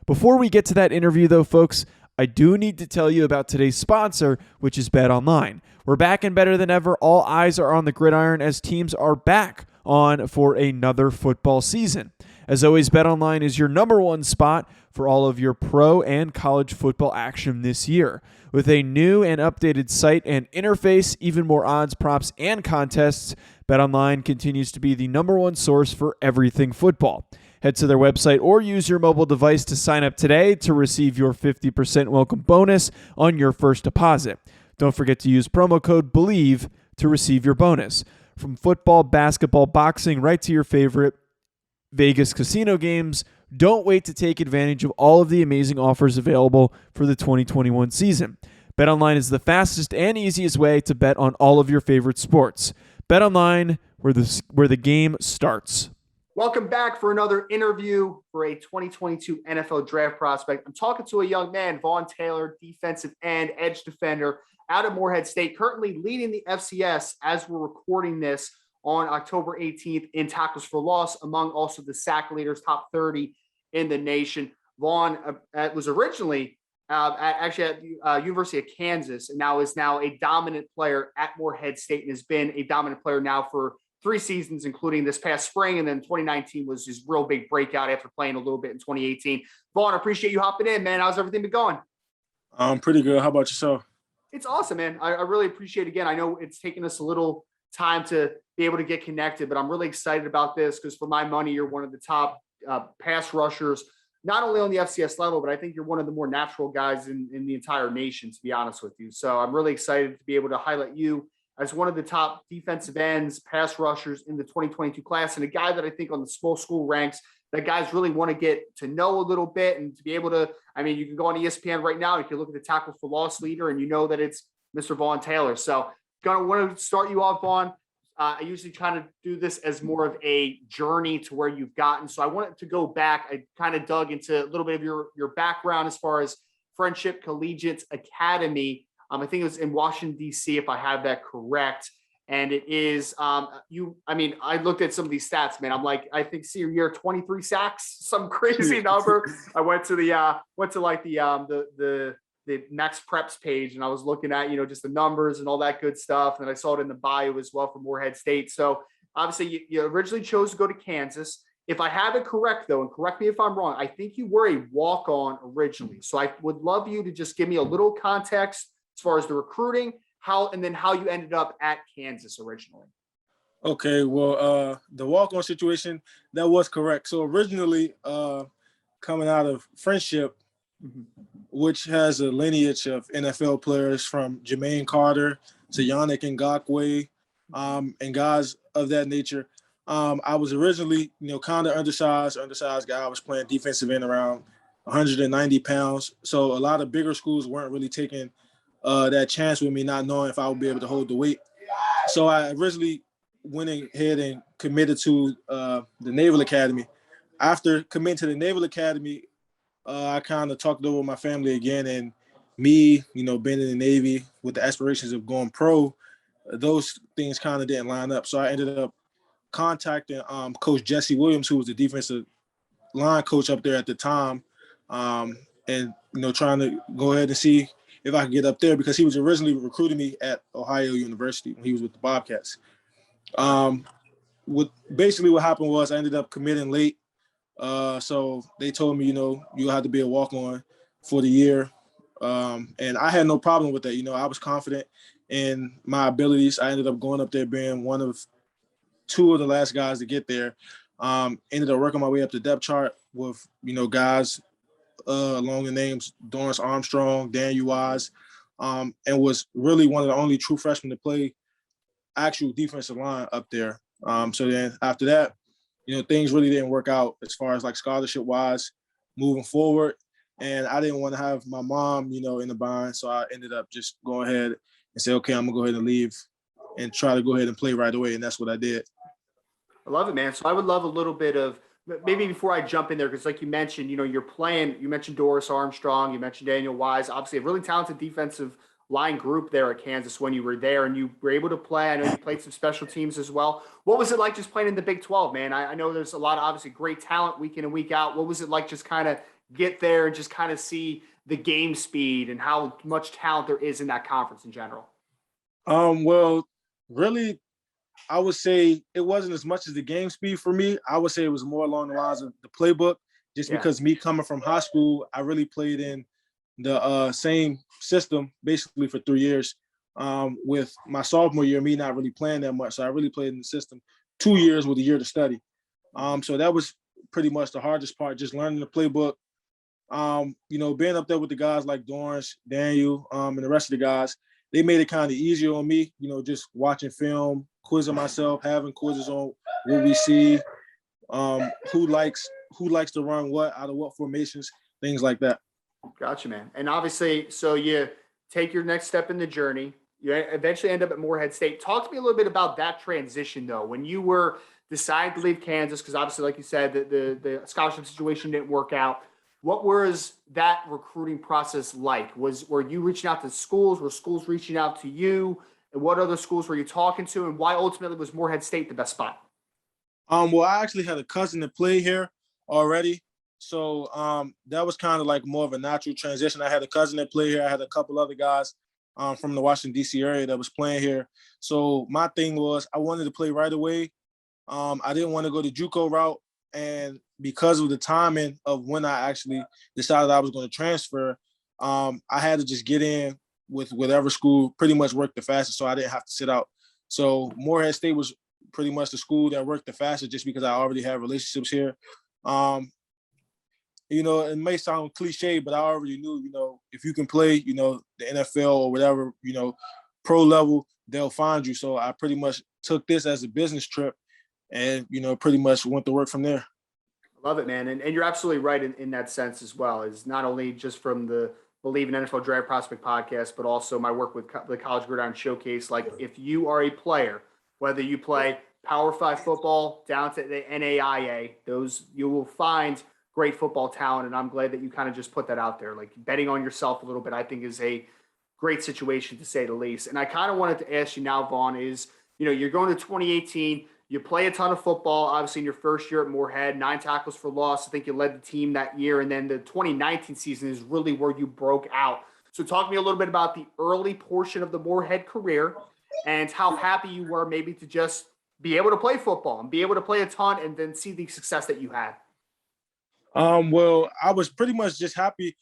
Before we get to that interview, though, folks, I do need to tell you about today's sponsor, which is BetOnline. We're back and better than ever. All eyes are on the gridiron as teams are back on for another football season. As always, BetOnline is your number one spot for all of your pro and college football action this year. With a new and updated site and interface, even more odds, props, and contests, BetOnline continues to be the number one source for everything football. Head to their website or use your mobile device to sign up today to receive your 50% welcome bonus on your first deposit. Don't forget to use promo code BELIEVE to receive your bonus. From football, basketball, boxing, right to your favorite Vegas casino games, don't wait to take advantage of all of the amazing offers available for the 2021 season. BetOnline is the fastest and easiest way to bet on all of your favorite sports. BetOnline, where the game starts. Welcome back for another interview for a 2022 NFL Draft prospect. I'm talking to a young man, Vaughn Taylor, defensive end, edge defender out of Morehead State, currently leading the FCS as we're recording this on October 18th in tackles for loss, among also the sack leaders, top 30 in the nation. Vaughn was originally at University of Kansas and now is a dominant player at Morehead State and has been a dominant player now for 3 seasons, including this past spring. And then 2019 was his real big breakout after playing a little bit in 2018. Vaughn, I appreciate you hopping in, man. How's everything been going? Pretty good. How about yourself? It's awesome, man. I really appreciate it. Again, I know it's taken us a little time to be able to get connected, but I'm really excited about this because for my money, you're one of the top pass rushers, not only on the FCS level, but I think you're one of the more natural guys in the entire nation, to be honest with you. So I'm really excited to be able to highlight you as one of the top defensive ends, pass rushers in the 2022 class, and a guy that I think on the small school ranks that guys really want to get to know a little bit and to be able to, I mean, you can go on ESPN right now, you can look at the tackle for loss leader and you know that it's Mr. Vaughn Taylor. So gonna want to start you off, Vaughn. I usually try to do this as more of a journey to where you've gotten. So I wanted to go back. I kind of dug into a little bit of your background as far as Friendship Collegiate Academy. I think it was in Washington, D.C., if I have that correct. And it is I looked at some of these stats, man. I'm like, I think senior year, 23 sacks, some crazy number. I went to the Max Preps page and I was looking at, just the numbers and all that good stuff. And I saw it in the bio as well for Morehead State. So obviously you originally chose to go to Kansas. If I have it correct though, and correct me if I'm wrong, I think you were a walk-on originally. So I would love you to just give me a little context as far as the recruiting, how you ended up at Kansas originally. Okay, well, the walk-on situation, that was correct. So originally, coming out of Friendship, which has a lineage of NFL players from Jermaine Carter to Yannick Ngakoue, and guys of that nature. I was originally, kind of undersized guy. I was playing defensive end around 190 pounds. So a lot of bigger schools weren't really taking that chance with me, not knowing if I would be able to hold the weight. So I originally went ahead and committed to the Naval Academy. After committing to the Naval Academy, I kind of talked over with my family again, and me, being in the Navy with the aspirations of going pro, those things kind of didn't line up. So I ended up contacting Coach Jesse Williams, who was the defensive line coach up there at the time, and trying to go ahead and see if I could get up there because he was originally recruiting me at Ohio University when he was with the Bobcats. What happened was I ended up committing late. So they told me, you'll have to be a walk-on for the year. And I had no problem with that. I was confident in my abilities. I ended up going up there being one of 2 of the last guys to get there. Ended up working my way up the depth chart with, guys along the names Dorrance Armstrong, Daniel Wise, and was really one of the only true freshmen to play actual defensive line up there. So then after that, things really didn't work out as far as like scholarship wise moving forward. And I didn't want to have my mom, in the bind. So I ended up just going ahead and say, okay, I'm gonna go ahead and leave and try to go ahead and play right away. And that's what I did. I love it, man. So I would love a little bit of, maybe before I jump in there, because like you mentioned, you're playing, you mentioned Dorrance Armstrong, you mentioned Daniel Wise, obviously a really talented defensive line group there at Kansas when you were there and you were able to play. I know you played some special teams as well. What was it like just playing in the Big 12, man? I know there's a lot of obviously great talent week in and week out. What was it like just kind of get there and just kind of see the game speed and how much talent there is in that conference in general? Well, really, I would say it wasn't as much as the game speed for me. I would say it was more along the lines of the playbook, just because me coming from high school, I really played in the same system basically for 3 years. With my sophomore year, me not really playing that much. So I really played in the system 2 years with a year to study. So that was pretty much the hardest part, just learning the playbook. Being up there with the guys like Dorrance, Daniel, and the rest of the guys, they made it kind of easier on me, just watching film, quizzing myself, having quizzes on what we see, who likes to run what out of what formations, things like that. Gotcha, man. And obviously, so you take your next step in the journey. You eventually end up at Morehead State. Talk to me a little bit about that transition, though, when you were deciding to leave Kansas, because obviously, like you said, the scholarship situation didn't work out. What was that recruiting process like? Were you reaching out to schools? Were schools reaching out to you? And what other schools were you talking to? And why ultimately was Morehead State the best spot? Well, I actually had a cousin that played here already. So that was kind of like more of a natural transition. I had a cousin that played here. I had a couple other guys from the Washington, D.C. area that was playing here. So my thing was I wanted to play right away. I didn't want to go the JUCO route. And because of the timing of when I actually decided I was going to transfer, I had to just get in with whatever school pretty much worked the fastest, so I didn't have to sit out. So Morehead State was pretty much the school that worked the fastest just because I already had relationships here. It may sound cliche, but I already knew, if you can play, the NFL or whatever, pro level, they'll find you. So I pretty much took this as a business trip and, pretty much went to work from there. I love it, man. And you're absolutely right in that sense as well. Is not only just from the Believe in NFL Draft Prospect podcast, but also my work with the College Gridiron Showcase. Like, if you are a player, whether you play Power 5 football down to the NAIA, you will find great football talent. And I'm glad that you kind of just put that out there. Like, betting on yourself a little bit, I think, is a great situation to say the least. And I kind of wanted to ask you now, Vaughn, is, you're going to 2018. You play a ton of football, obviously, in your first year at Morehead, 9 tackles for loss. I think you led the team that year. And then the 2019 season is really where you broke out. So talk to me a little bit about the early portion of the Morehead career and how happy you were maybe to just be able to play football and be able to play a ton and then see the success that you had. Well, I was pretty much just happy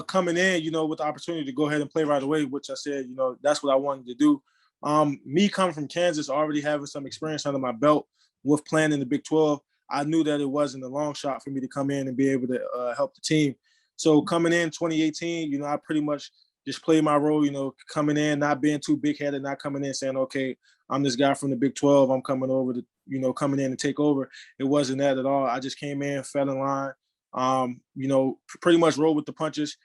coming in, with the opportunity to go ahead and play right away, which I said, that's what I wanted to do. Me coming from Kansas, already having some experience under my belt with playing in the Big 12, I knew that it wasn't a long shot for me to come in and be able to help the team. So coming in 2018, I pretty much just played my role, coming in, not being too big-headed, not coming in saying, okay, I'm this guy from the Big 12, I'm coming over to, coming in and take over. It wasn't that at all. I just came in, fell in line, pretty much rolled with the punches,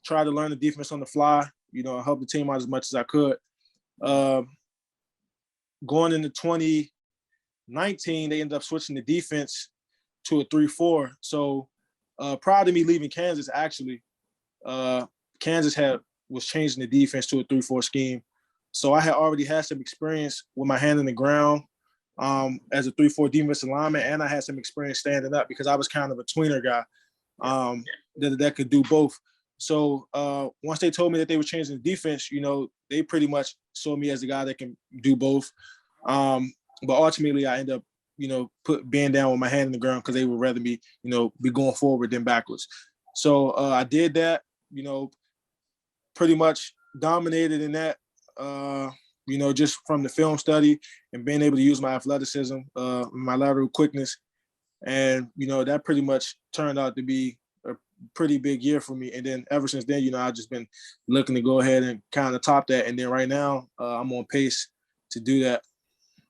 tried to learn the defense on the fly, help the team out as much as I could. Going into 2019, they ended up switching the defense to a 3-4. So prior to me leaving Kansas, actually, Kansas was changing the defense to a 3-4 scheme. So I had already had some experience with my hand in the ground as a 3-4 defensive lineman, and I had some experience standing up because I was kind of a tweener guy that could do both. So once they told me that they were changing the defense, they pretty much saw me as a guy that can do both. But ultimately, I ended up, being down with my hand in the ground because they would rather me, be going forward than backwards. So I did that, pretty much dominated in that, just from the film study and being able to use my athleticism, my lateral quickness. And, that pretty much turned out to be a pretty big year for me. And then ever since then, I've just been looking to go ahead and kind of top that. And then right now, I'm on pace to do that.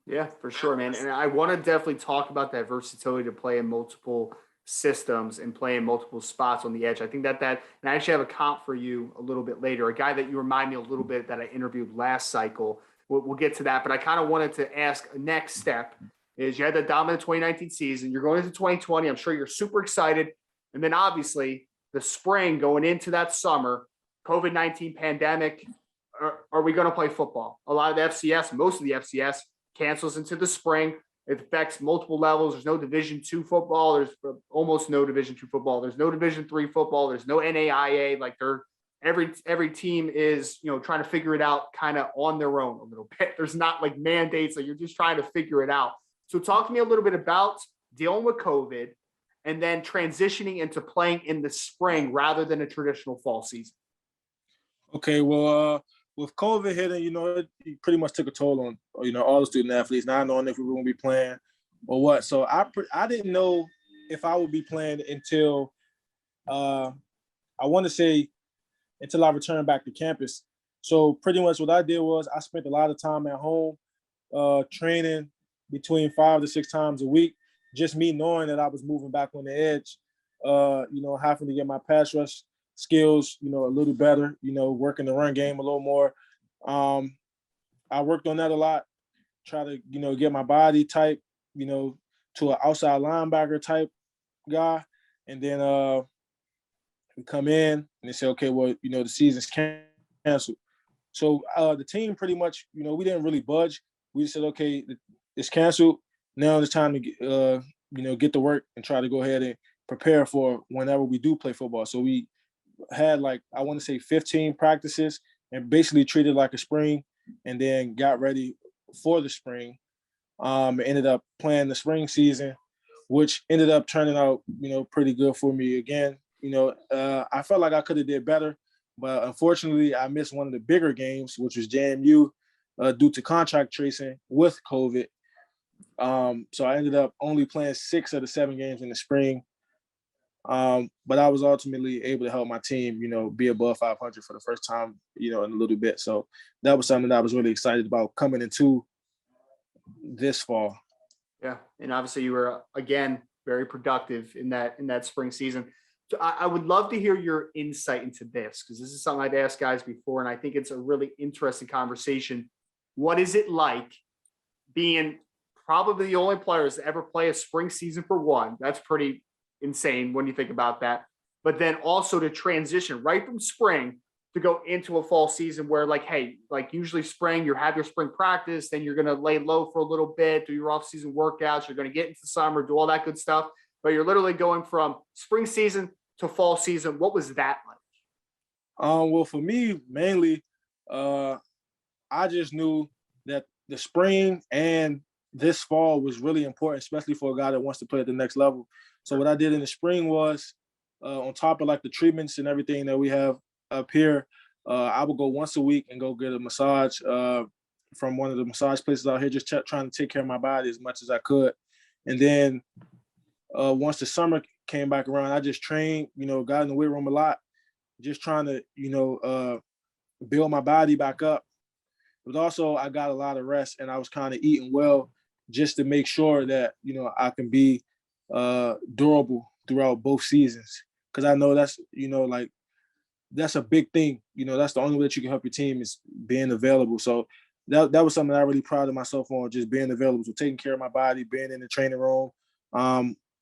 Yeah, for sure, man. And I want to definitely talk about that versatility to play in multiple systems and play in multiple spots on the edge. I think that, and I actually have a comp for you a little bit later, a guy that you remind me a little bit that I interviewed last cycle. We'll get to that, but I kind of wanted to ask next step is you had the dominant 2019 season. You're going into 2020. I'm sure you're super excited. And then obviously the spring going into that summer, COVID-19 pandemic, are we going to play football? A lot of the FCS, most of the FCS cancels into the spring. It affects multiple levels. There's no Division II football. There's almost no Division II football. There's no Division III football. There's no NAIA. Like every team is, trying to figure it out kind of on their own a little bit. There's not like mandates. Like you're just trying to figure it out. So talk to me a little bit about dealing with COVID and then transitioning into playing in the spring rather than a traditional fall season. Okay, well, with COVID hitting, it pretty much took a toll on, all the student athletes, not knowing if we were going to be playing or what. So I didn't know if I would be playing until, I want to say, until I returned back to campus. So pretty much what I did was I spent a lot of time at home, training between 5 to 6 times a week. Just me knowing that I was moving back on the edge, having to get my pass rush skills, a little better, working the run game a little more. I worked on that a lot, try to, get my body type, to an outside linebacker type guy. And then we come in and they say, okay, well, the season's canceled. So the team pretty much, we didn't really budge. We just said, okay, it's canceled. Now it's time to, get to work and try to go ahead and prepare for whenever we do play football. So we had 15 practices and basically treated like a spring, and then got ready for the spring. Ended up playing the spring season, which ended up turning out, pretty good for me again. I felt like I could have did better, but unfortunately I missed one of the bigger games, which was JMU, due to contract tracing with COVID. So I ended up only playing 6 of the 7 games in the spring. But I was ultimately able to help my team, be above 500 for the first time, in a little bit. So that was something that I was really excited about coming into this fall. Yeah. And obviously you were, again, very productive in that spring season. So I would love to hear your insight into this, because this is something I've asked guys before, and I think it's a really interesting conversation. What is it like being probably the only players to ever play a spring season for one? That's pretty insane when you think about that. But then also to transition right from spring to go into a fall season where usually spring, you have your spring practice, then you're going to lay low for a little bit, do your off-season workouts, you're going to get into summer, do all that good stuff. But you're literally going from spring season to fall season. What was that like? Well, for me, mainly, I just knew that the spring and this fall was really important, especially for a guy that wants to play at the next level. So what I did in the spring was, on top of the treatments and everything that we have up here, I would go once a week and go get a massage from one of the massage places out here, just trying to take care of my body as much as I could. And then once the summer came back around, I just trained, got in the weight room a lot, just trying to, build my body back up. But also I got a lot of rest, and I was kind of eating well just to make sure that, I can be durable throughout both seasons. Because I know that's, that's a big thing. That's the only way that you can help your team is being available. So that was something I really prided myself on, just being available, so taking care of my body, being in the training room.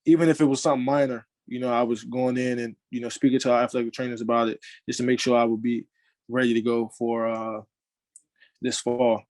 Even if it was something minor, I was going in and, speaking to our athletic trainers about it, just to make sure I would be ready to go for this fall.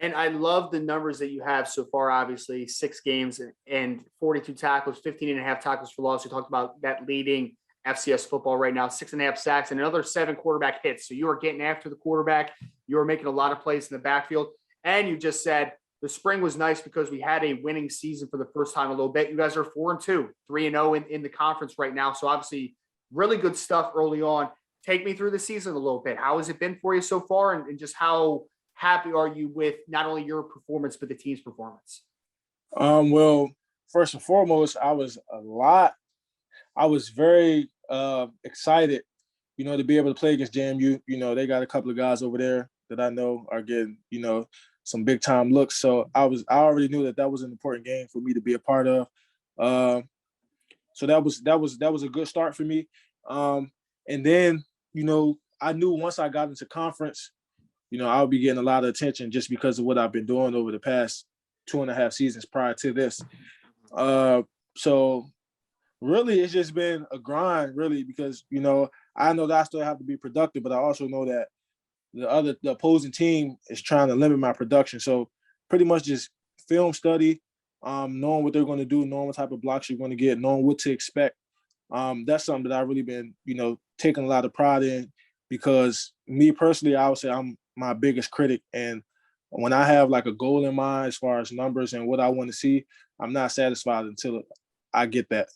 And I love the numbers that you have so far, obviously 6 games and 42 tackles, 15.5 tackles for loss. We talked about that leading FCS football right now, 6.5 sacks and another 7 quarterback hits. So you are getting after the quarterback. You are making a lot of plays in the backfield. And you just said the spring was nice because we had a winning season for the first time in a little bit. You guys are 4-2, 3-0 in the conference right now. So obviously really good stuff early on. Take me through the season a little bit. How has it been for you so far? And just how happy are you with not only your performance, but the team's performance? Well, first and foremost, I was very excited, to be able to play against JMU. They got a couple of guys over there that I know are getting, some big time looks. So I already knew that was an important game for me to be a part of. So that was a good start for me. And then, I knew once I got into conference, I would be getting a lot of attention just because of what I've been doing over the past 2.5 seasons prior to this. So really, it's just been a grind, really, because, I know that I still have to be productive, but I also know that the opposing team is trying to limit my production. So pretty much just film study, knowing what they're going to do, knowing what type of blocks you're going to get, knowing what to expect. That's something that I've really been, taking a lot of pride in, because me personally, I would say I'm my biggest critic. And when I have like a goal in mind as far as numbers and what I want to see, I'm not satisfied until I get that.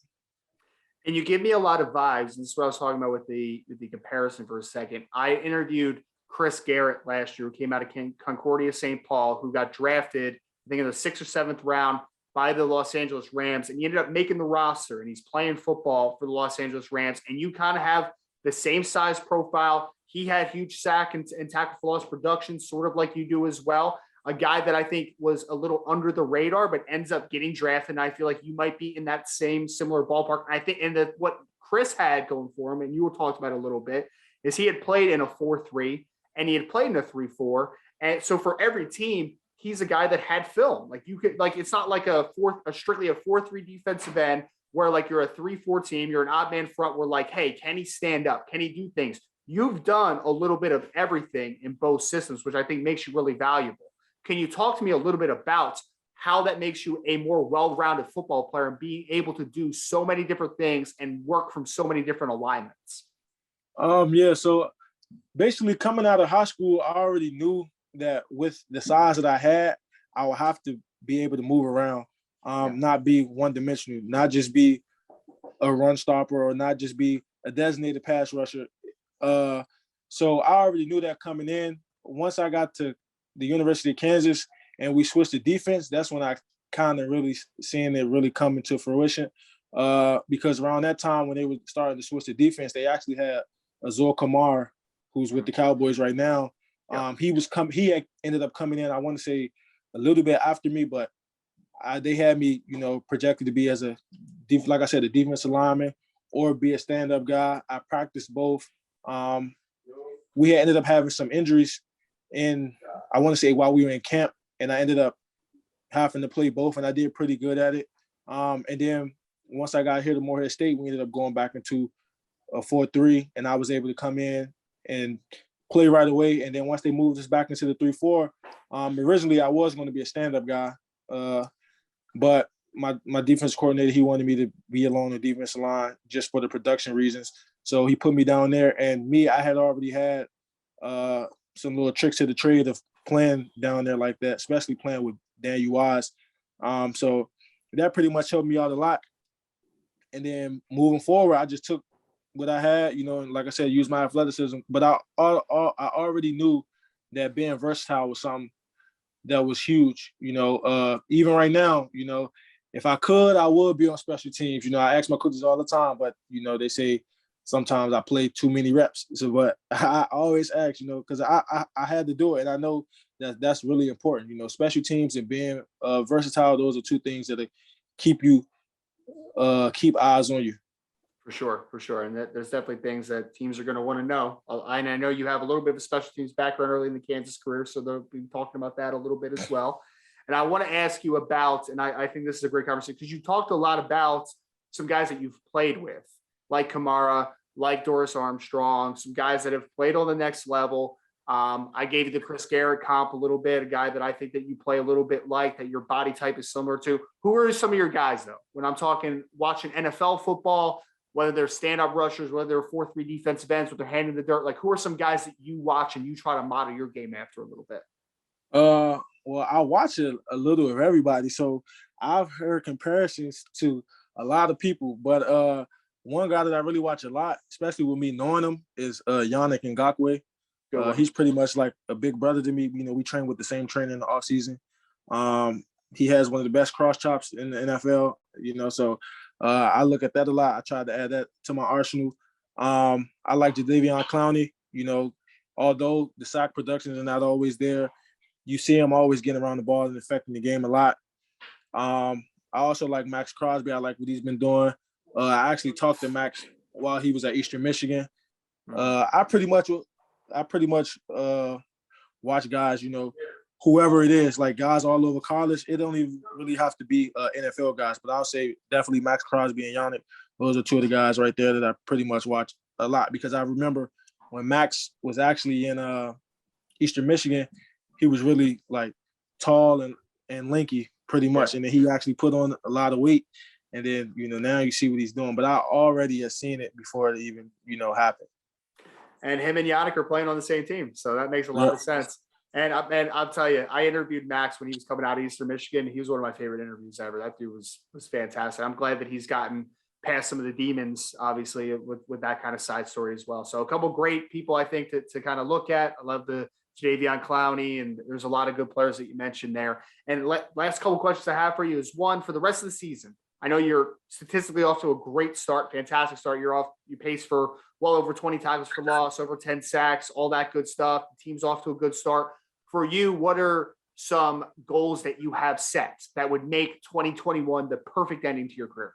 And you give me a lot of vibes. And this is what I was talking about with the comparison for a second. I interviewed Chris Garrett last year, who came out of Concordia St. Paul, who got drafted, I think in the 6th or 7th round by the Los Angeles Rams. And he ended up making the roster, and he's playing football for the Los Angeles Rams. And you kind of have the same size profile. He had huge sack and tackle for loss production, sort of like you do as well. A guy that I think was a little under the radar, but ends up getting drafted. And I feel like you might be in that similar ballpark. I think, and what Chris had going for him, and you were talked about a little bit, is he had played in a 4-3 and he had played in a 3-4. And so for every team, he's a guy that had film. Like you could, like, it's not like strictly a 4-3 defensive end where like you're a 3-4 team, you're an odd man front where like, hey, can he stand up? Can he do things? You've done a little bit of everything in both systems, which I think makes you really valuable. Can you talk to me a little bit about how that makes you a more well-rounded football player and being able to do so many different things and work from so many different alignments? Yeah. So basically coming out of high school, I already knew that with the size that I had, I would have to be able to move around, not be one-dimensional, not just be a run stopper or not just be a designated pass rusher. So I already knew that coming in. Once I got to the University of Kansas and we switched to defense, that's when I kind of really seeing it really come into fruition. Because around that time when they were starting to switch to defense, they actually had Azor Kamar, who's with the Cowboys right now. He ended up coming in, I want to say a little bit after me, but they had me, projected to be as a defensive lineman or be a stand-up guy. I practiced both. We had ended up having some injuries I want to say while we were in camp, and I ended up having to play both, and I did pretty good at it. And then once I got here to Morehead State, we ended up going back into a 4-3, and I was able to come in and play right away. And then once they moved us back into the 3-4, originally I was going to be a stand-up guy, but my defense coordinator, he wanted me to be along the defensive line just for the production reasons. So he put me down there, and I had already had some little tricks to the trade of playing down there like that, especially playing with Daniel Wise. So that pretty much helped me out a lot. And then moving forward, I just took what I had, and like I said, used my athleticism. But I already knew that being versatile was something that was huge. Even right now, if I could, I would be on special teams. I ask my coaches all the time, but they say sometimes I play too many reps. So, but I always ask, because I had to do it, and I know that's really important. Special teams and being versatile; those are two things that keep eyes on you. For sure. And there's definitely things that teams are going to want to know. And I know you have a little bit of a special teams background early in the Kansas career, so they'll be talking about that a little bit as well. And I want to ask you about, and I think this is a great conversation, because you talked a lot about some guys that you've played with, like Kamara, like Doris Armstrong, some guys that have played on the next level. I gave you the Chris Garrett comp a little bit, a guy that I think that you play a little bit like, that your body type is similar to. Who are some of your guys, though? When I'm talking watching NFL football, whether they're stand-up rushers, whether they're 4-3 defensive ends with their hand in the dirt, like who are some guys that you watch and you try to model your game after a little bit? Well, I watch a little of everybody, so I've heard comparisons to a lot of people, but one guy that I really watch a lot, especially with me knowing him, is Yannick Ngakoue. He's pretty much like a big brother to me. We train with the same trainer in the off season. He has one of the best cross chops in the NFL, so I look at that a lot. I try to add that to my arsenal. I like Jadeveon Clowney, although the sack productions are not always there, you see him always getting around the ball and affecting the game a lot. I also like Max Crosby. I like what he's been doing. I actually talked to Max while he was at Eastern Michigan. I pretty much watch guys, whoever it is, like guys all over college. It don't even really have to be NFL guys, but I'll say definitely Max Crosby and Yannick. Those are two of the guys right there that I pretty much watch a lot, because I remember when Max was actually in Eastern Michigan, he was really like tall and lanky, pretty much. And then he actually put on a lot of weight. And then, now you see what he's doing. But I already have seen it before it even, happened. And him and Yannick are playing on the same team. So that makes a lot of sense. And I'll tell you, I interviewed Max when he was coming out of Eastern Michigan. He was one of my favorite interviews ever. That dude was fantastic. I'm glad that he's gotten past some of the demons, obviously, with that kind of side story as well. So a couple great people, I think, to kind of look at. I love the Jadeveon Clowney, and there's a lot of good players that you mentioned there. And last couple questions I have for you is, one, for the rest of the season, I know you're statistically off to a great start, fantastic start. You pace for well over 20 tackles for loss, over 10 sacks, all that good stuff. The team's off to a good start. For you, what are some goals that you have set that would make 2021 the perfect ending to your career?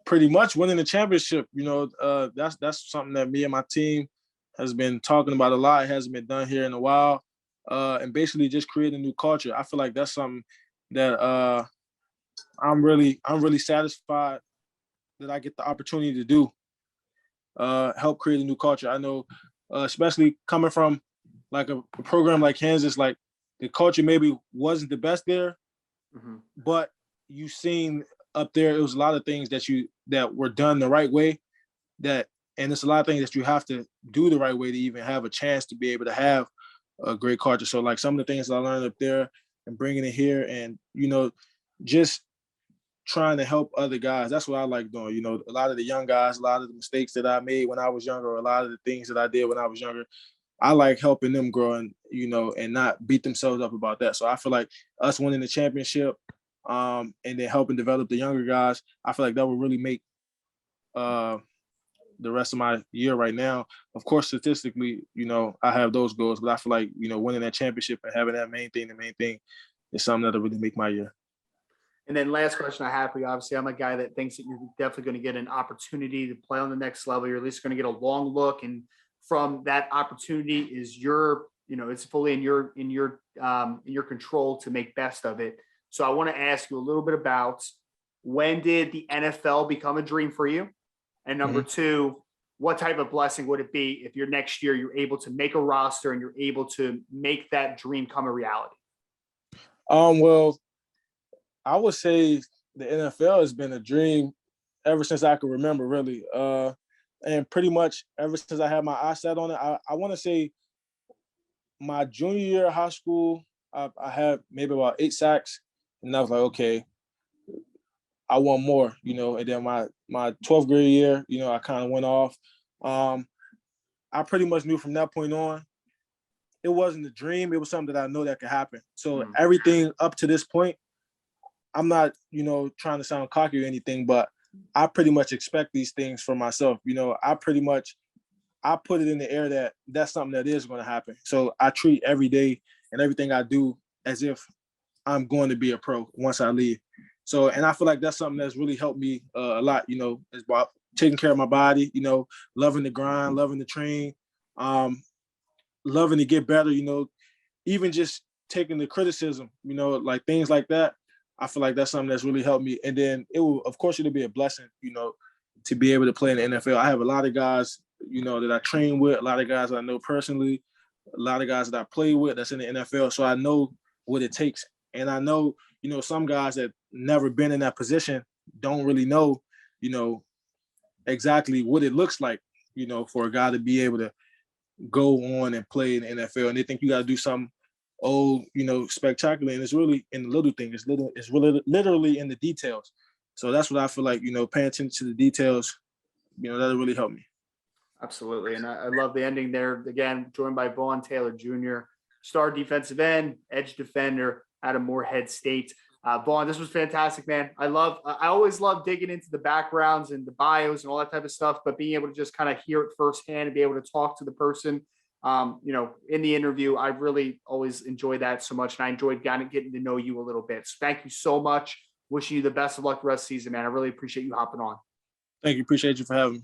Pretty much winning the championship. That's something that me and my team has been talking about a lot. It hasn't been done here in a while. And basically just create a new culture. I feel like that's something that I'm really satisfied that I get the opportunity to do. Help create a new culture. I know, especially coming from like a program like Kansas, like the culture maybe wasn't the best there, but you seen up there, it was a lot of things that were done the right way, and it's a lot of things that you have to do the right way to even have a chance to be able to have a great culture. So like some of the things I learned up there and bringing it here, and just trying to help other guys. That's what I like doing. A lot of the young guys, a lot of the mistakes that I made when I was younger, or a lot of the things that I did when I was younger, I like helping them grow and not beat themselves up about that. So I feel like us winning the championship, and then helping develop the younger guys, I feel like that would really make the rest of my year right now. Of course, statistically, I have those goals, but I feel like, winning that championship and having that the main thing is something that'll really make my year. And then last question I have for you, obviously, I'm a guy that thinks that you're definitely going to get an opportunity to play on the next level. You're at least going to get a long look. And from that opportunity is it's fully in your control to make best of it. So I want to ask you a little bit about, when did the NFL become a dream for you? And number two, what type of blessing would it be if next year you're able to make a roster and you're able to make that dream come a reality? Well, I would say the NFL has been a dream ever since I can remember, really. And pretty much ever since I had my eyes set on it, I want to say my junior year of high school, I had maybe about 8 sacks. And I was like, okay, I want more, And then my 12th grade year, I kind of went off. I pretty much knew from that point on, it wasn't a dream. It was something that I know that could happen. So everything up to this point, I'm not, trying to sound cocky or anything, but I pretty much expect these things for myself. I put it in the air that that's something that is going to happen. So I treat every day and everything I do as if I'm going to be a pro once I leave. So, and I feel like that's something that's really helped me a lot, it's about taking care of my body, loving the grind, loving the train, loving to get better, even just taking the criticism, like things like that. I feel like that's something that's really helped me. And then it'll be a blessing, to be able to play in the NFL. I have a lot of guys, that I train with, a lot of guys that I know personally, a lot of guys that I play with that's in the NFL. So I know what it takes. And I know, some guys that never been in that position don't really know, exactly what it looks like, for a guy to be able to go on and play in the NFL. And they think you got to do something spectacular. And it's really in the little things. It's really literally in the details. So that's what I feel like, paying attention to the details, that'll really help me. Absolutely. And I love the ending there. Again, joined by Vaughn Taylor Jr., star defensive end, edge defender out of Morehead State. Vaughn, this was fantastic, man. I always love digging into the backgrounds and the bios and all that type of stuff, but being able to just kind of hear it firsthand and be able to talk to the person, in the interview, I really always enjoy that so much. And I enjoyed getting to know you a little bit. So thank you so much. Wishing you the best of luck the rest of the season, man. I really appreciate you hopping on. Thank you. Appreciate you for having me.